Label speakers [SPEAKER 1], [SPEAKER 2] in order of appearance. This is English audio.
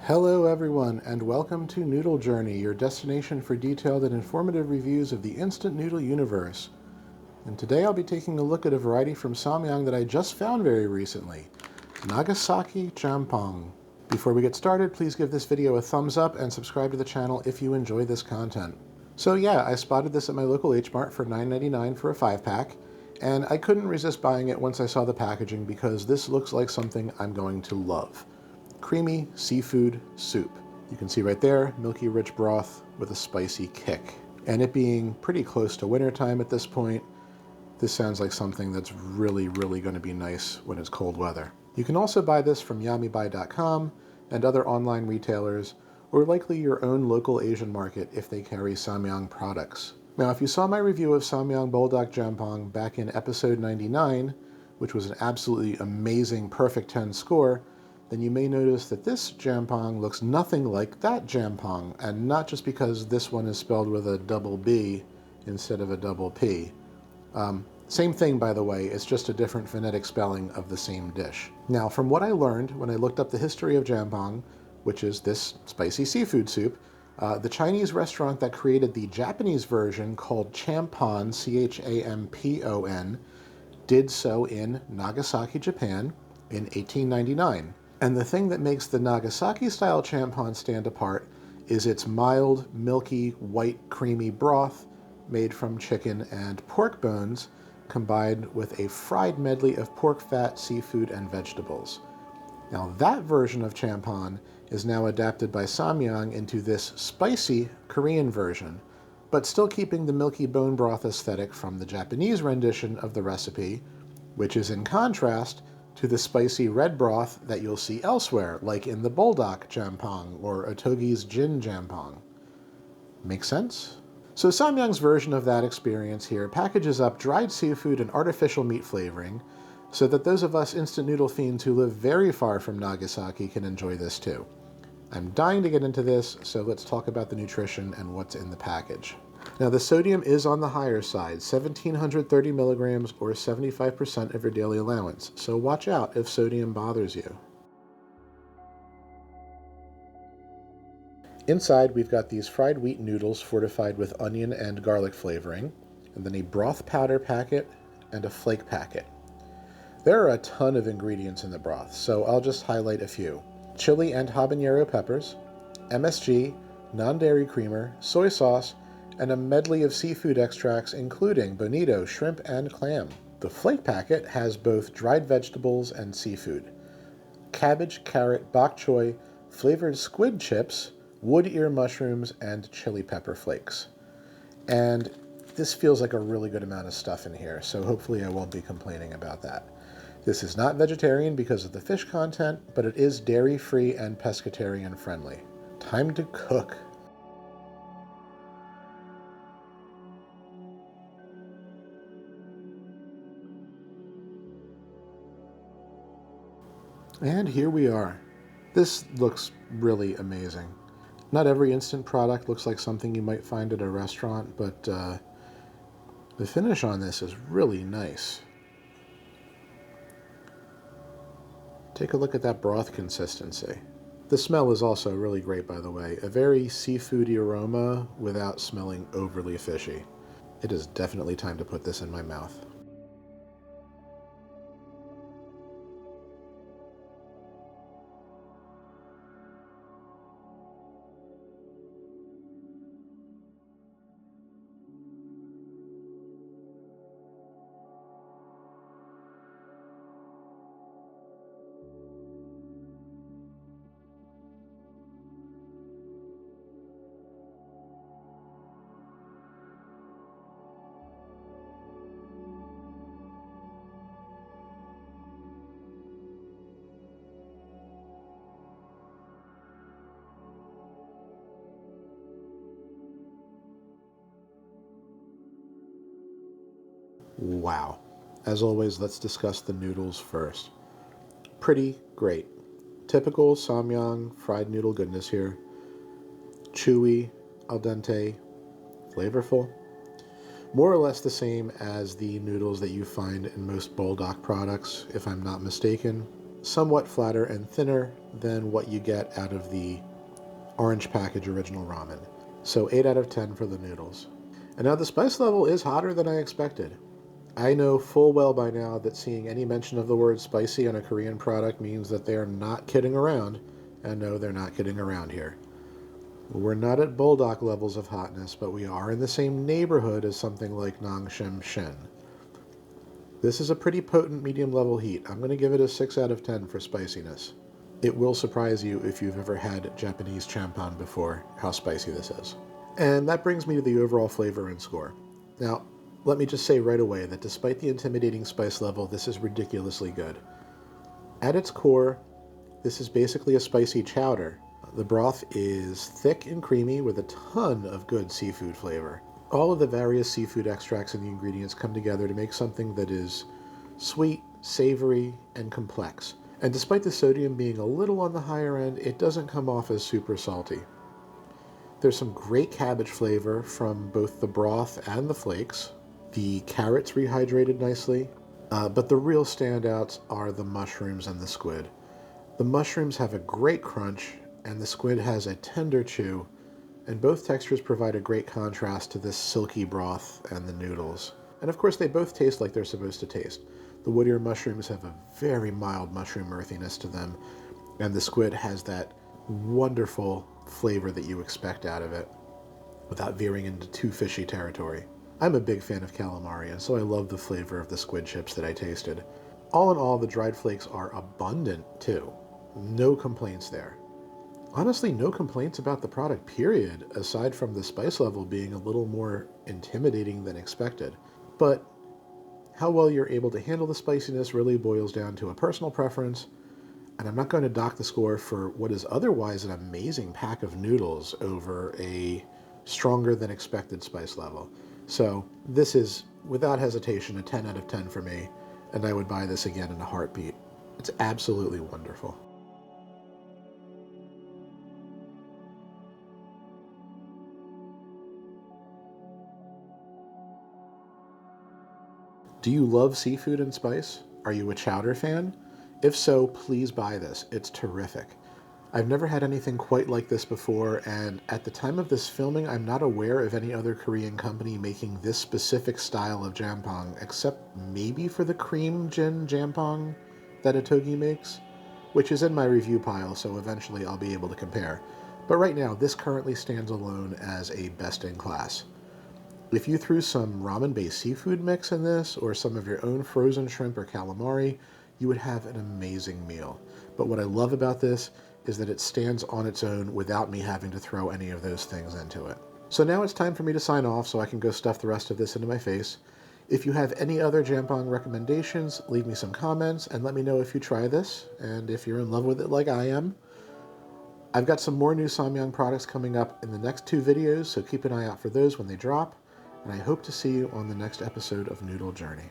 [SPEAKER 1] Hello everyone, and welcome to Noodle Journey, your destination for detailed and informative reviews of the instant noodle universe. And today I'll be taking a look at a variety from Samyang that I just found very recently, Nagasaki Jjambbong. Before we get started, please give this video a thumbs up and subscribe to the channel if you enjoy this content. So yeah, I spotted this at my local H-Mart for $9.99 for a 5-pack, and I couldn't resist buying it once I saw the packaging because this looks like something I'm going to love. Creamy seafood soup. You can see right there, milky rich broth with a spicy kick. And it being pretty close to wintertime at this point, this sounds like something that's really going to be nice when it's cold weather. You can also buy this from yamibuy.com and other online retailers, or likely your own local Asian market if they carry Samyang products. Now, if you saw my review of Samyang Bulldog Jjambbong back in episode 99, which was an absolutely amazing perfect 10 score, then you may notice that this Jjambbong looks nothing like that Jjambbong, and not just because this one is spelled with a double B instead of a double P. Same thing, by the way, it's just a different phonetic spelling of the same dish. Now, from what I learned when I looked up the history of Jjambbong, which is this spicy seafood soup, the Chinese restaurant that created the Japanese version called Champon, C-H-A-M-P-O-N, did so in Nagasaki, Japan in 1899. And the thing that makes the Nagasaki-style Champon stand apart is its mild, milky, white, creamy broth made from chicken and pork bones, combined with a fried medley of pork fat, seafood, and vegetables. Now that version of Champon is now adapted by Samyang into this spicy Korean version, but still keeping the milky bone broth aesthetic from the Japanese rendition of the recipe, which is in contrast to the spicy red broth that you'll see elsewhere, like in the Bulldog Jjambbong or Otogi's Jin Jjambbong. Make sense? So Samyang's version of that experience here packages up dried seafood and artificial meat flavoring so that those of us instant noodle fiends who live very far from Nagasaki can enjoy this too. I'm dying to get into this, so let's talk about the nutrition and what's in the package. Now, the sodium is on the higher side, 1,730 milligrams or 75% of your daily allowance, so watch out if sodium bothers you. Inside, we've got these fried wheat noodles fortified with onion and garlic flavoring, and then a broth powder packet and a flake packet. There are a ton of ingredients in the broth, so I'll just highlight a few. Chili and habanero peppers, MSG, non-dairy creamer, soy sauce, and a medley of seafood extracts including bonito, shrimp, and clam. The flake packet has both dried vegetables and seafood. Cabbage, carrot, bok choy, flavored squid chips, wood ear mushrooms, and chili pepper flakes. And this feels like a really good amount of stuff in here, so hopefully I won't be complaining about that. This is not vegetarian because of the fish content, but it is dairy-free and pescatarian friendly. Time to cook. And here we are. This looks really amazing. Not every instant product looks like something you might find at a restaurant, but the finish on this is really nice. Take a look at that broth consistency. The smell is also really great, by the way. A very seafoody aroma without smelling overly fishy. It is definitely time to put this in my mouth. Wow. As always, let's discuss the noodles first. Pretty great. Typical Samyang fried noodle goodness here. Chewy, al dente, flavorful. More or less the same as the noodles that you find in most Bulldog products, if I'm not mistaken. somewhat flatter and thinner than what you get out of the orange package original ramen. So 8 out of 10 for the noodles. And now the spice level is hotter than I expected. I know full well by now that seeing any mention of the word spicy on a Korean product means that they're not kidding around. And no, they're not kidding around here. We're not at bulldog levels of hotness, but we are in the same neighborhood as something like Nangshim Shin. This is a pretty potent medium level heat. I'm going to give it a 6 out of 10 for spiciness. It will surprise you if you've ever had Japanese jjambbong before how spicy this is. And that brings me to the overall flavor and score. Now, let me just say right away that despite the intimidating spice level, this is ridiculously good. At its core, this is basically a spicy chowder. The broth is thick and creamy with a ton of good seafood flavor. All of the various seafood extracts and the ingredients come together to make something that is sweet, savory, and complex. And despite the sodium being a little on the higher end, it doesn't come off as super salty. There's some great cabbage flavor from both the broth and the flakes. The carrots rehydrated nicely, but the real standouts are the mushrooms and the squid. The mushrooms have a great crunch, and the squid has a tender chew, and both textures provide a great contrast to this silky broth and the noodles. And of course, they both taste like they're supposed to taste. The woodier mushrooms have a very mild mushroom earthiness to them, and the squid has that wonderful flavor that you expect out of it without veering into too fishy territory. I'm a big fan of calamari, and so I love the flavor of the squid chips that I tasted. All in all, the dried flakes are abundant too. No complaints there. Honestly, no complaints about the product, period, aside from the spice level being a little more intimidating than expected. But how well you're able to handle the spiciness really boils down to a personal preference, and I'm not going to dock the score for what is otherwise an amazing pack of noodles over a stronger than expected spice level. So this is, without hesitation, a 10 out of 10 for me, and I would buy this again in a heartbeat. It's absolutely wonderful. Do you love seafood and spice? Are you a chowder fan? If so, please buy this. It's terrific. I've never had anything quite like this before, and at the time of this filming, I'm not aware of any other Korean company making this specific style of jjambbong, except maybe for the cream gin jjambbong that Atogi makes, which is in my review pile, so eventually I'll be able to compare. But right now, this currently stands alone as a best-in-class. If you threw some ramen-based seafood mix in this, or some of your own frozen shrimp or calamari, you would have an amazing meal. But what I love about this is that it stands on its own without me having to throw any of those things into it. So now it's time for me to sign off so I can go stuff the rest of this into my face. If you have any other jjambbong recommendations, leave me some comments and let me know if you try this and if you're in love with it like I am. I've got some more new Samyang products coming up in the next 2 videos, so keep an eye out for those when they drop, and I hope to see you on the next episode of Noodle Journey.